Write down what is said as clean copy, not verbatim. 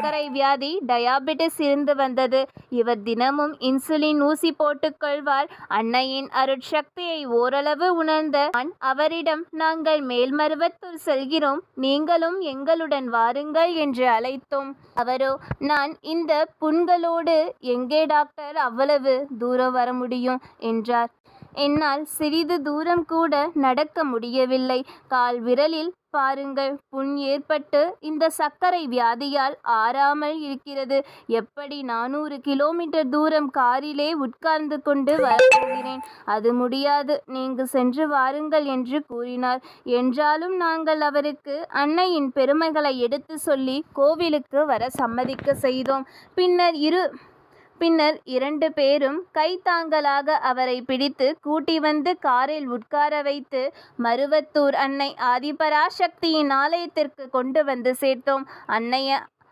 சர்க்கரை வியாதி டயாபெட்டிஸ் இருந்து வந்தது. இவர் தினமும் இன்சுலின் ஊசி போட்டுக் கொள்வார். அன்னையின் அருட்சக்தியை ஓரளவு உணர்ந்த நான் அவரிடம், நாங்கள் மேல்மருவத்தூர் செல்கிறோம், நீங்களும் எங்களுடன் வாருங்கள் என்று அழைத்தோம். அவரோ, நான் இந்த புண்களோடு எங்கே டாக்டர் அவ்வளவு தூரம் வர முடியும் என்றார். என்னால் சிறிது தூரம் கூட நடக்க முடியவில்லை. கால் விரலில் பாருங்கள், புண் ஏற்பட்டு இந்த சர்க்கரை வியாதியால் ஆறாமல் இருக்கிறது. எப்படி 400 கிலோமீட்டர் தூரம் காரிலே உட்கார்ந்து கொண்டு வரப்போகிறேன்? அது முடியாது, நீங்கள் சென்று வாருங்கள் என்று கூறினார். என்றாலும் நாங்கள் அவருக்கு அன்னையின் பெருமைகளை எடுத்து சொல்லி கோவிலுக்கு வர சம்மதிக்க செய்தோம். பின்னர் 2 பேரும் கைத்தாங்கலாக அவரை பிடித்து கூட்டி வந்து காரில் உட்கார வைத்து மருவத்தூர் அன்னை ஆதிபராசக்தியின் ஆலயத்திற்கு கொண்டு வந்து சேர்த்தோம்.